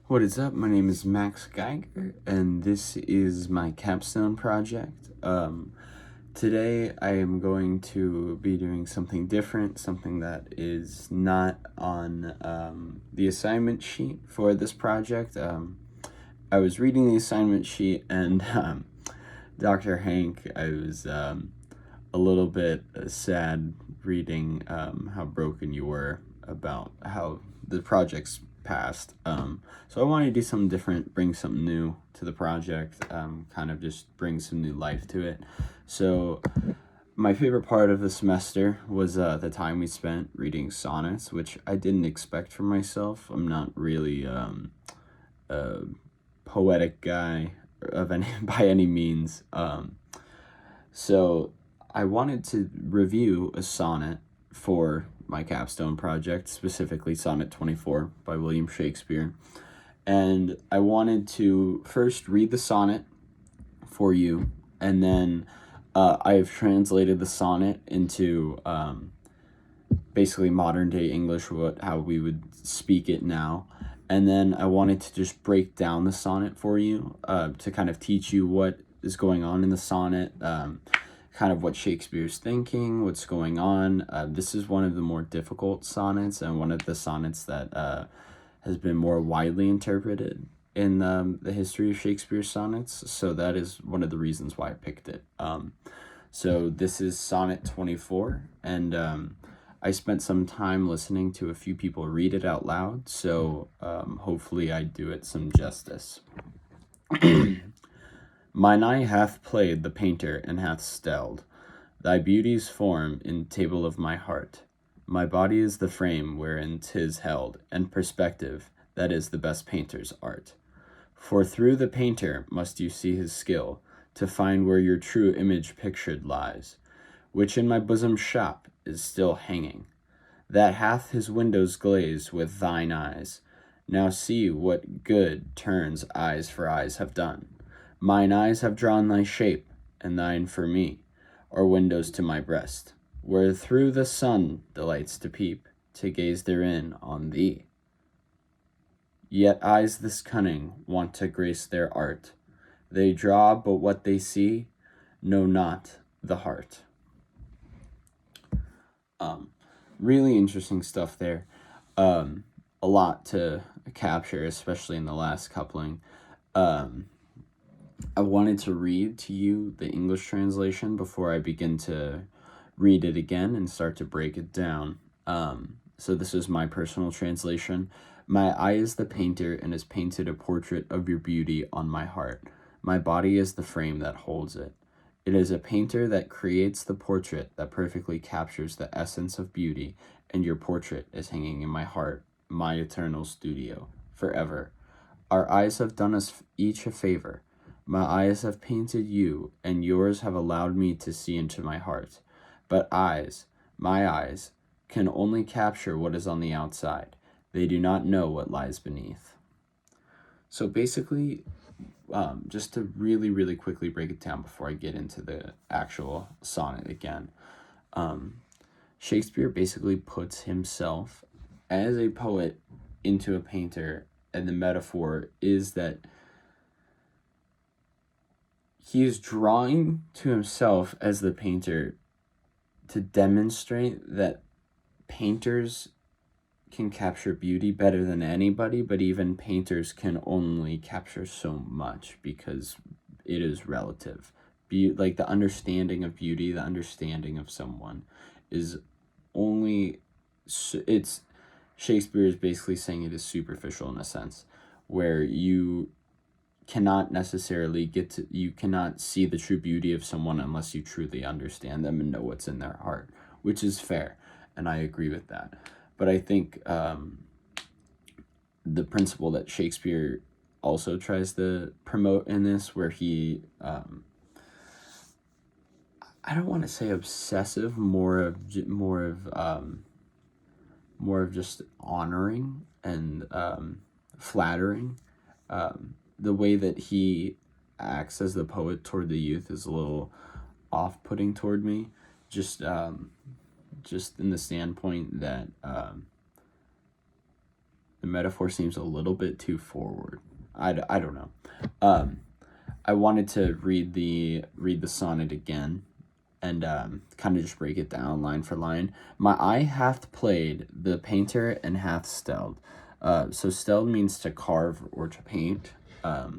What is up? My name is Max Geiger, and this is my Capstone project. Today I am going to be doing something different, something that is not on the assignment sheet for this project. I was reading the assignment sheet, and Dr. Hank, I was a little bit sad reading how broken you were about how the project's passed. So I wanted to do something different, bring something new to the project, kind of just bring some new life to it. So my favorite part of the semester was the time we spent reading sonnets, which I didn't expect for myself. I'm not really a poetic guy of any by any means. So I wanted to review a sonnet for my capstone project, specifically Sonnet 24 by William Shakespeare. And I wanted to first read the sonnet for you, and then I have translated the sonnet into basically modern day English, how we would speak it now. And then I wanted to just break down the sonnet for you to kind of teach you what is going on in the sonnet, kind of what Shakespeare's thinking, what's going on. This is one of the more difficult sonnets and one of the sonnets that has been more widely interpreted in the history of Shakespeare's sonnets. So that is one of the reasons why I picked it. So this is Sonnet 24, and I spent some time listening to a few people read it out loud, so hopefully I do it some justice. Mine eye hath played the painter and hath stelled thy beauty's form in table of my heart. My body is the frame wherein 'tis held, and perspective, that is the best painter's art. For through the painter must you see his skill, to find where your true image pictured lies, which in my bosom shop is still hanging, that hath his windows glazed with thine eyes. Now see what good turns eyes for eyes have done. Mine eyes have drawn thy shape, and thine for me are windows to my breast, where through the sun delights to peep, to gaze therein on thee. Yet eyes this cunning want to grace their art. They draw but what they see, know not the heart. Really interesting stuff there. A lot to capture, especially in the last coupling. I wanted to read to you the English translation before I begin to read it again and start to break it down. So this is my personal translation. My eye is the painter and has painted a portrait of your beauty on my heart. My body is the frame that holds it. It is a painter that creates the portrait that perfectly captures the essence of beauty, and your portrait is hanging in my heart, my eternal studio, forever. Our eyes have done us each a favor. My eyes have painted you, and yours have allowed me to see into my heart. But eyes, my eyes, can only capture what is on the outside. They do not know what lies beneath. So basically, just to really, really quickly break it down before I get into the actual sonnet again, Shakespeare basically puts himself as a poet into a painter, and the metaphor is that he is drawing to himself as the painter to demonstrate that painters can capture beauty better than anybody, but even painters can only capture so much because it is relative. Like the understanding of beauty, the understanding of someone is only, it's, Shakespeare is basically saying it is superficial in a sense, where you cannot necessarily you cannot see the true beauty of someone unless you truly understand them and know what's in their heart, which is fair, and I agree with that. But I think the principle that Shakespeare also tries to promote in this, where he, I don't want to say obsessive, more of just honoring and flattering. The way that he acts as the poet toward the youth is a little off-putting toward me. Just in the standpoint that The metaphor seems a little bit too forward. I don't know. I wanted to read the sonnet again and kind of just break it down line for line. My eye hath played the painter and hath stelled. So stelled means to carve or to paint. A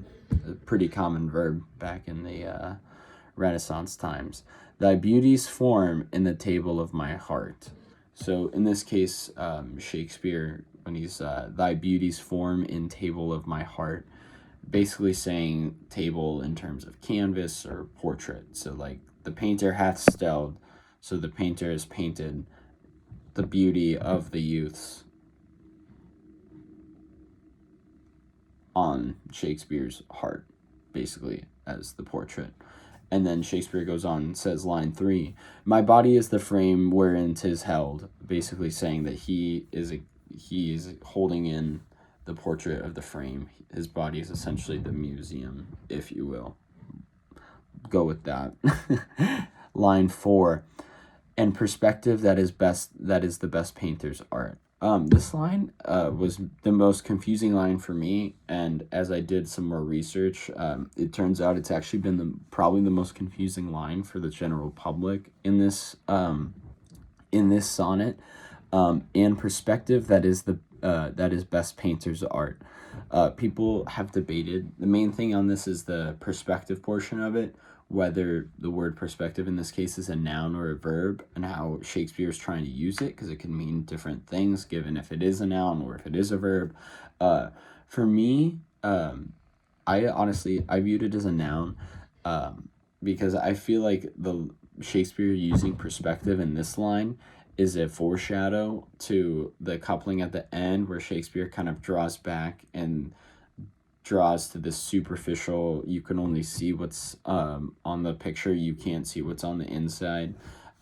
pretty common verb back in the Renaissance times. Thy beauties form in the table of my heart. So in this case, Shakespeare, when he's thy beauties form in table of my heart, basically saying table in terms of canvas or portrait. So like the painter hath stelled, so the painter has painted the beauty of the youths on Shakespeare's heart, basically, as the portrait. And then Shakespeare goes on and says, line 3, my body is the frame wherein 'tis held, basically saying that he is holding in the portrait of the frame. His body is essentially the museum, if you will. Go with that. Line 4, and perspective that is the best painter's art. This line was the most confusing line for me, and as I did some more research, it turns out it's actually been probably the most confusing line for the general public in this sonnet. And perspective that is best painter's art. People have debated. The main thing on this is the perspective portion of it, whether the word perspective in this case is a noun or a verb, and how Shakespeare is trying to use it, because it can mean different things given if it is a noun or if it is a verb. For me, I viewed it as a noun, because I feel like the Shakespeare using perspective in this line is a foreshadow to the coupling at the end, where Shakespeare kind of draws back and draws to this superficial, you can only see what's on the picture, you can't see what's on the inside.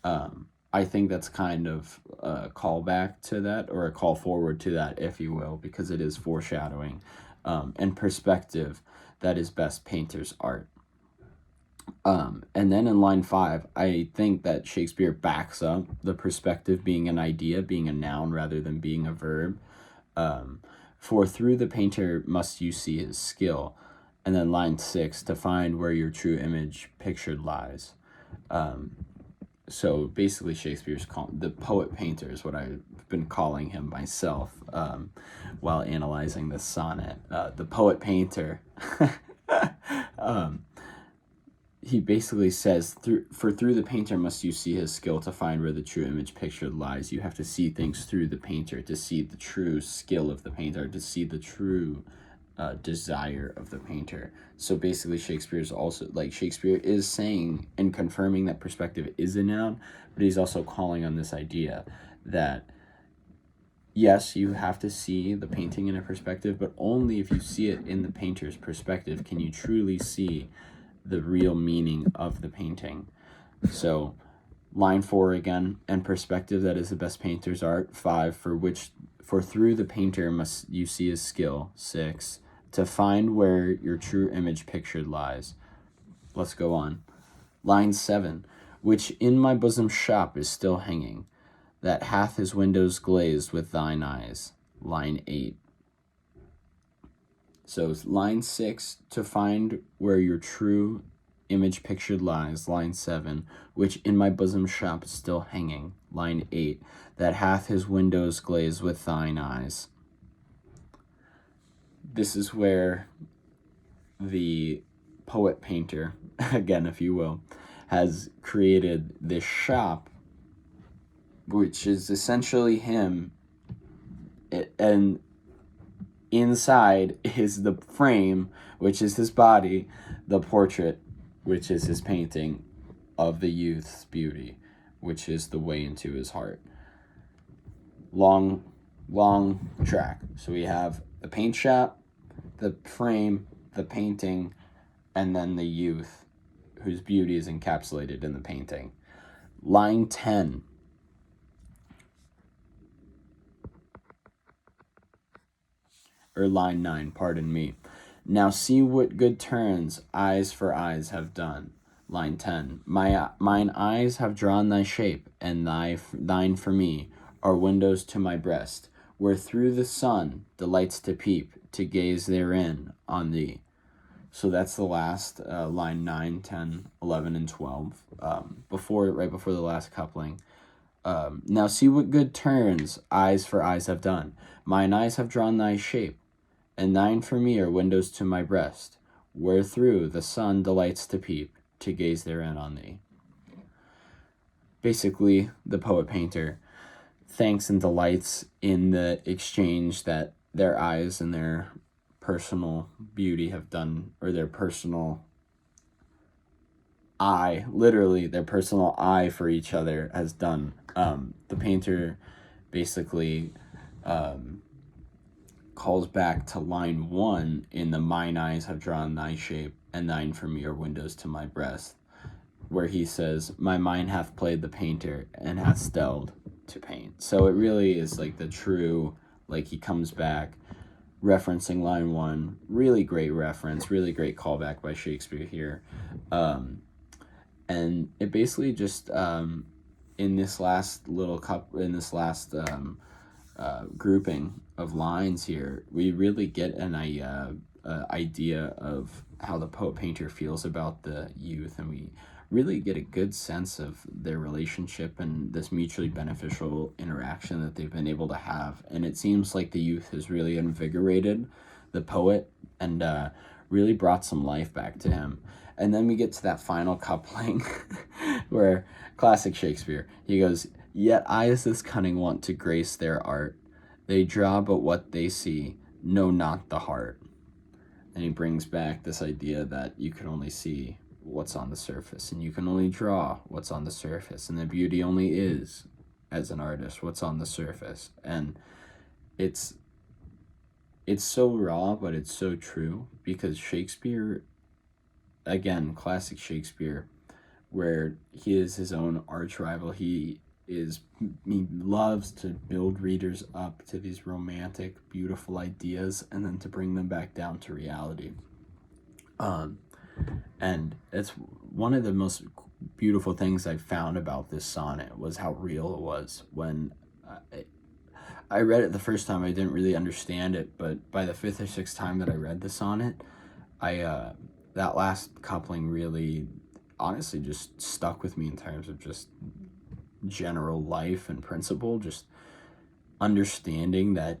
I think that's kind of a callback to that, or a call forward to that, if you will, because it is foreshadowing. And perspective that is best painter's art. And then in line 5, I think that Shakespeare backs up the perspective being an idea, being a noun rather than being a verb. For through the painter must you see his skill. And then line 6, to find where your true image pictured lies. So basically Shakespeare's the poet painter is what I've been calling him myself while analyzing this sonnet. The poet painter. He basically says, through the painter must you see his skill, to find where the true image pictured lies. You have to see things through the painter to see the true skill of the painter, to see the true desire of the painter. So basically Shakespeare is saying and confirming that perspective is a noun, but he's also calling on this idea that yes, you have to see the painting in a perspective, but only if you see it in the painter's perspective can you truly see the real meaning of the painting. So line 4 again, and perspective that is the best painter's art. 5, for through the painter must you see his skill. 6, to find where your true image pictured lies. Let's go on. Line 7, which in my bosom shop is still hanging, that hath his windows glazed with thine eyes. Line 8. So line 6, to find where your true image pictured lies. Line 7, which in my bosom shop is still hanging. Line 8, that hath his windows glazed with thine eyes. This is where the poet painter, again, if you will, has created this shop, which is essentially him, and inside is the frame, which is his body, the portrait, which is his painting of the youth's beauty, which is the way into his heart. Long track. So we have the paint shop, the frame, the painting, and then the youth, whose beauty is encapsulated in the painting. Line 10. Or line 9, pardon me. Now see what good turns eyes for eyes have done. Line 10. Mine eyes have drawn thy shape, and thine for me are windows to my breast, where through the sun delights to peep, to gaze therein on thee. So that's the last line 9, 10, 11, and 12, right before the last coupling. Now see what good turns eyes for eyes have done. Mine eyes have drawn thy shape, and thine for me are windows to my breast, where through the sun delights to peep, to gaze therein on thee. Basically, the poet-painter thanks and delights in the exchange that their eyes and their personal beauty have done, or their personal eye, literally their personal eye for each other has done. The painter basically calls back to line 1 in the mine eyes have drawn thy shape, and thine for me are windows to my breast, where he says, my mind hath played the painter, and hath stelled to paint. So it really is like the true, like he comes back referencing line 1. Really great reference, really great callback by Shakespeare here. And it basically just, in this last grouping of lines here, we really get an idea of how the poet-painter feels about the youth, and we really get a good sense of their relationship and this mutually beneficial interaction that they've been able to have. And it seems like the youth has really invigorated the poet and really brought some life back to him. And then we get to that final coupling where, classic Shakespeare, he goes, yet eyes this cunning want to grace their art. They draw but what they see, know not the heart. And he brings back this idea that you can only see what's on the surface, and you can only draw what's on the surface, and the beauty only is, as an artist, what's on the surface. And it's so raw, but it's so true, because Shakespeare, again, classic Shakespeare, where he is his own arch rival. He loves to build readers up to these romantic, beautiful ideas, and then to bring them back down to reality. And it's one of the most beautiful things I found about this sonnet was how real it was. When I read it the first time, I didn't really understand it, but by the 5th or 6th time that I read the sonnet, that last coupling really, honestly, just stuck with me in terms of just general life and principle, just understanding that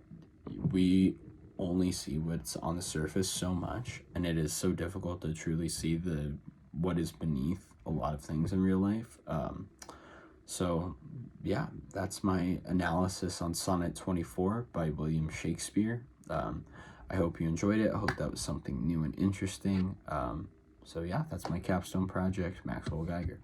we only see what's on the surface so much, and it is so difficult to truly see what is beneath a lot of things in real life. So yeah, that's my analysis on Sonnet 24 by William Shakespeare. I hope you enjoyed it. I hope that was something new and interesting. So yeah, that's my capstone project, Maxwell Geiger.